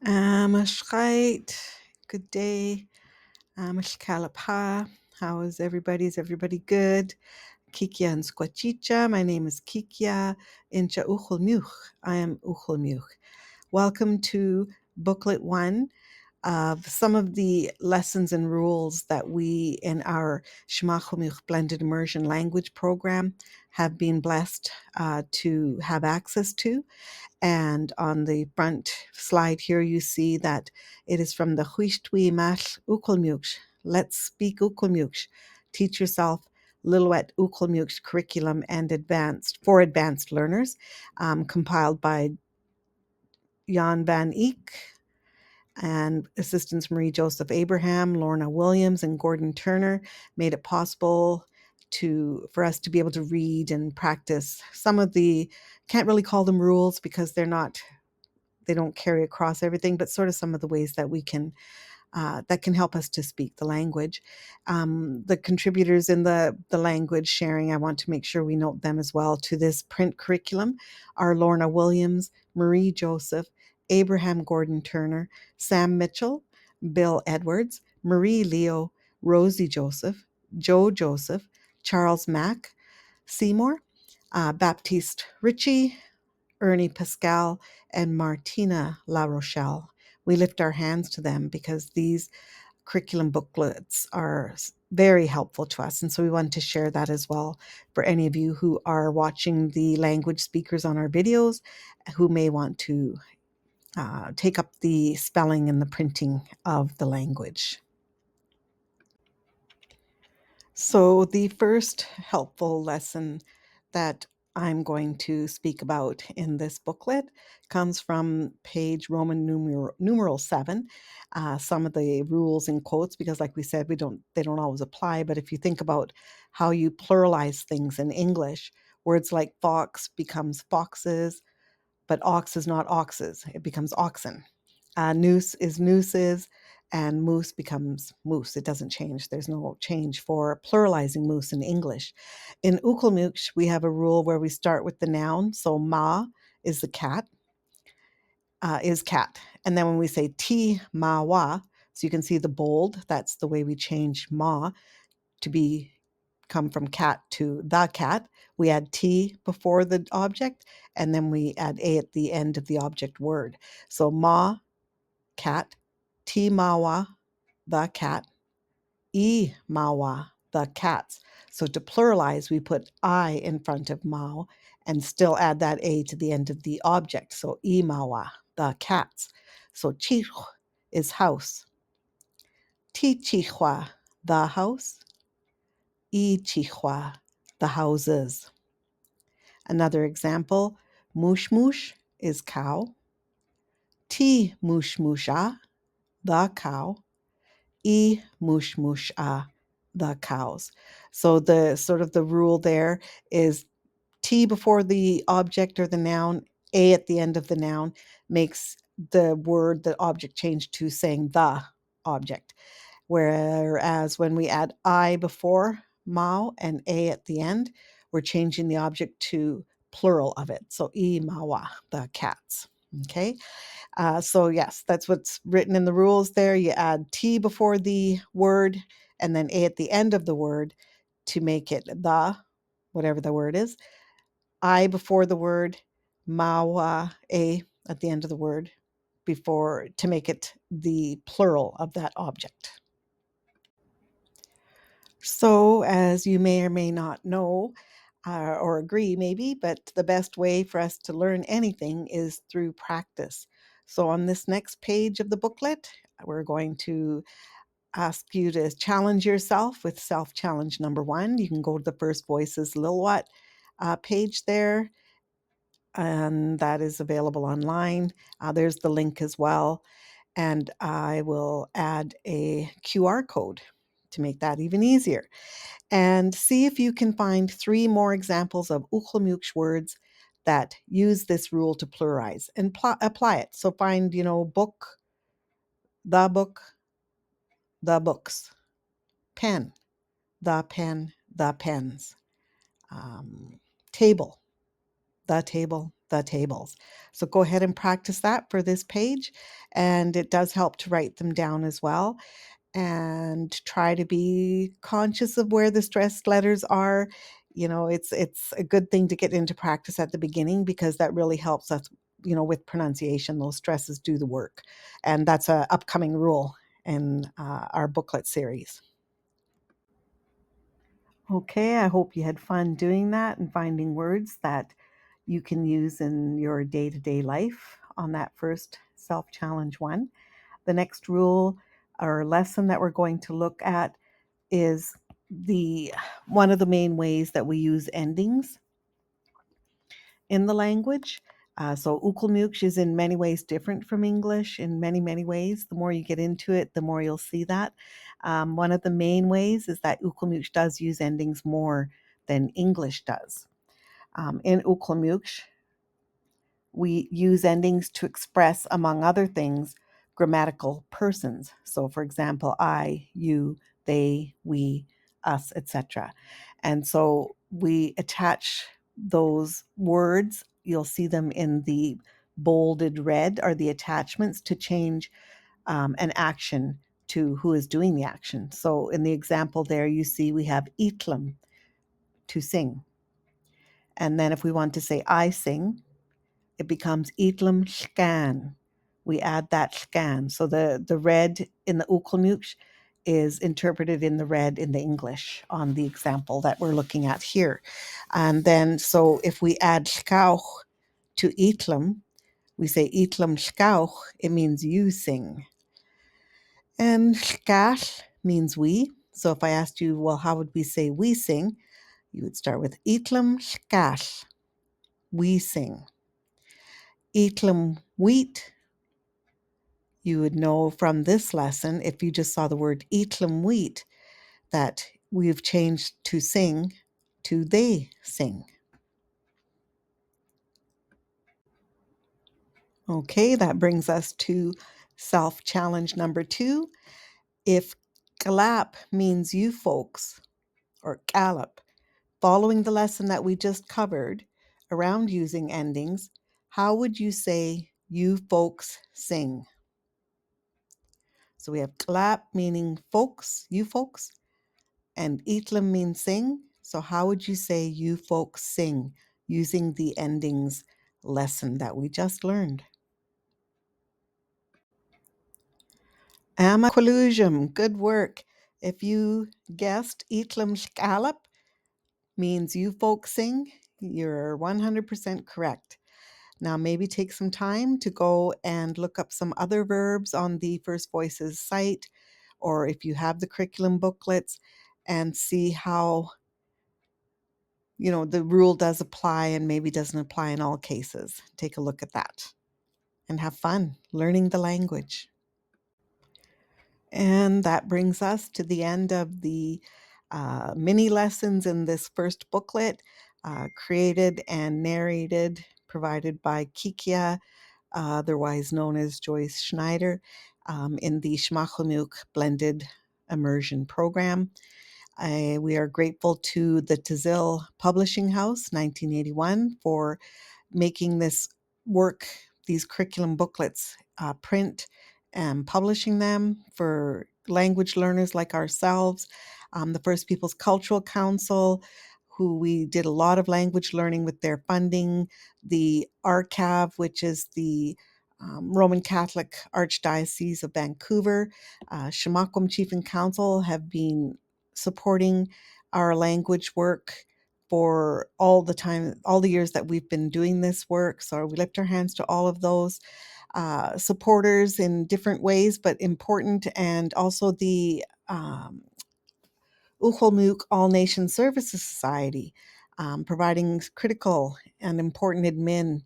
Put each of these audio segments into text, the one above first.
Amashchait, good day. Amashkalapa, how is everybody? Is everybody good? Kikia and Squachicha, my name is Kikia. Incha Ucwalmícw, I am Ucwalmícw. Welcome to Booklet 1 of some of the lessons and rules that we in our Samahquamicw Blended Immersion Language Program have been blessed to have access to. And on the front slide here, you see that it is from the Cuystwi Malh Ucwalmi. Let's speak Ucwalmícw. Teach yourself Lillooet Ucwalmícw curriculum and advanced learners, compiled by Jan van Eyck and assistants Marie Joseph Abraham, Lorna Williams, and Gordon Turner made it possible for us to be able to read and practice some of the, can't really call them rules because they don't carry across everything, but sort of some of the ways that we can that can help us to speak the language. The contributors in the language sharing, I want to make sure we note them as well to this print curriculum are Lorna Williams, Marie Joseph, Abraham Gordon Turner, Sam Mitchell, Bill Edwards, Marie Leo, Rosie Joseph, Joe Joseph, Charles Mack, Seymour, Baptiste Ritchie, Ernie Pascal, and Martina La Rochelle. We lift our hands to them because these curriculum booklets are very helpful to us. And so we want to share that as well for any of you who are watching the language speakers on our videos who may want to take up the spelling and the printing of the language. So the first helpful lesson that I'm going to speak about in this booklet comes from page Roman numeral 7. Some of the rules in quotes, because like we said, they don't always apply. But if you think about how you pluralize things in English, words like fox becomes foxes, but ox is not oxes. It becomes oxen. Noose is nooses, and moose becomes moose. It doesn't change. There's no change for pluralizing moose in English. In Ucwalmícw, we have a rule where we start with the noun. So ma is the cat, is cat. And then when we say ti ma wa, so you can see the bold, that's the way we change ma to come from cat to the cat. We add T before the object, and then we add A at the end of the object word. So ma, cat, T mawa, the cat, E mawa, the cats. So to pluralize, we put I in front of mao and still add that A to the end of the object. So E mawa, the cats. So chich is house. Ti chichwa, the house. E chichwa, the houses. Another example, mush mush is cow. Ti mush musha, the cow. E mush musha, the cows. So the sort of the rule there is T before the object or the noun, A at the end of the noun makes the word, the object change to saying the object. Whereas when we add I before Mao and A at the end, we're changing the object to plural of it. So I mawa, the cats. Okay. So yes, that's what's written in the rules there. You add T before the word and then A at the end of the word to make it the, whatever the word is. I before the word, mawa, A at the end of the word before to make it the plural of that object. So, as you may or may not know, or agree maybe, but the best way for us to learn anything is through practice. So, on this next page of the booklet, we're going to ask you to challenge yourself with self-challenge number 1. You can go to the First Voices Lillooet page there, and that is available online. There's the link as well. And I will add a QR code to make that even easier. And see if you can find 3 more examples of Ucwalmícw words that use this rule to pluralize and apply it. So find, book, the books, pen, the pens, table, the the tables. So go ahead and practice that for this page, and it does help to write them down as well. And try to be conscious of where the stressed letters are. It's a good thing to get into practice at the beginning because that really helps us, with pronunciation. Those stresses do the work, and that's a upcoming rule in our booklet series. Okay, I hope you had fun doing that and finding words that you can use in your day-to-day life on that first self-challenge one. The next rule or lesson that we're going to look at is the one of the main ways that we use endings in the language. So Ucwalmícwts is in many ways different from English in many, many ways. The more you get into it, the more you'll see that. One of the main ways is that Ucwalmícwts does use endings more than English does. In Ucwalmícwts, we use endings to express, among other things, grammatical persons. So, for example, I, you, they, we, us, etc. And so we attach those words. You'll see them in the bolded red are the attachments to change an action to who is doing the action. So in the example there, you see we have itlam, to sing. And then if we want to say I sing, it becomes itlam scan. We add that scan. So the red in the Ucwalmícwts is interpreted in the red in the English on the example that we're looking at here. And then, so if we add skauch to itlam, we say itlam skauch, it means you sing. And skach means we. So if I asked you, well, how would we say we sing? You would start with itlam skach, we sing. Itlam wheat, you would know from this lesson, if you just saw the word Ucwalmícwts, that we've changed to sing to they sing. Okay, that brings us to self-challenge number 2. If galap means you folks, or gallop, following the lesson that we just covered around using endings, how would you say you folks sing? So we have galap meaning folks, you folks, and itlam means sing. So how would you say you folks sing using the endings lesson that we just learned? Samahquamicw, good work. If you guessed itlam scallop means you folks sing, you're 100% correct. Now maybe take some time to go and look up some other verbs on the First Voices site, or if you have the curriculum booklets, and see how the rule does apply and maybe doesn't apply in all cases. Take a look at that and have fun learning the language. And that brings us to the end of the mini lessons in this first booklet, created and narrated, provided by Kikia, otherwise known as Joyce Schneider, in the Samahquamicw Blended Immersion Program. We are grateful to the Tazil Publishing House, 1981, for making this work, these curriculum booklets, print and publishing them for language learners like ourselves. The First Peoples Cultural Council, who we did a lot of language learning with their funding. The RCAV, which is the Roman Catholic Archdiocese of Vancouver. Samahquam Chief and Council have been supporting our language work for all the years that we've been doing this work. So we lift our hands to all of those supporters in different ways, but important, and also the Ucwalmícw All Nation Services Society, providing critical and important admin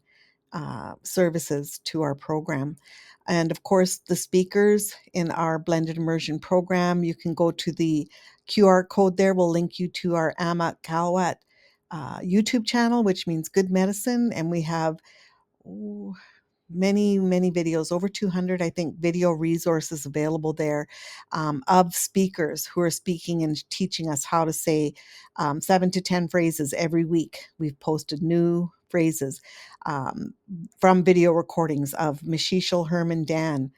services to our program. And of course, the speakers in our blended immersion program, you can go to the QR code there. We'll link you to our Samahquamicw YouTube channel, which means good medicine. And we have many videos, over 200, I think, video resources available there of speakers who are speaking and teaching us how to say 7 to 10 phrases every week. We've posted new phrases from video recordings of Michishel Herman Dan,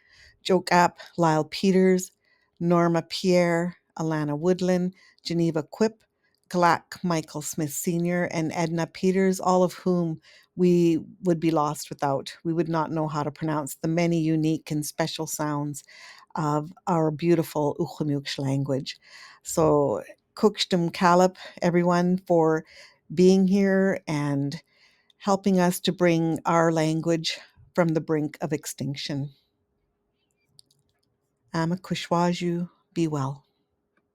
Jokap Lyle Peters, Norma Pierre, Alana Woodland, Geneva Quip, Glack Michael Smith Sr., and Edna Peters, all of whom we would be lost without. We would not know how to pronounce the many unique and special sounds of our beautiful Ucwalmícw language. So, Cuystwi Malh, everyone, for being here and helping us to bring our language from the brink of extinction. Samahquamicw, be well.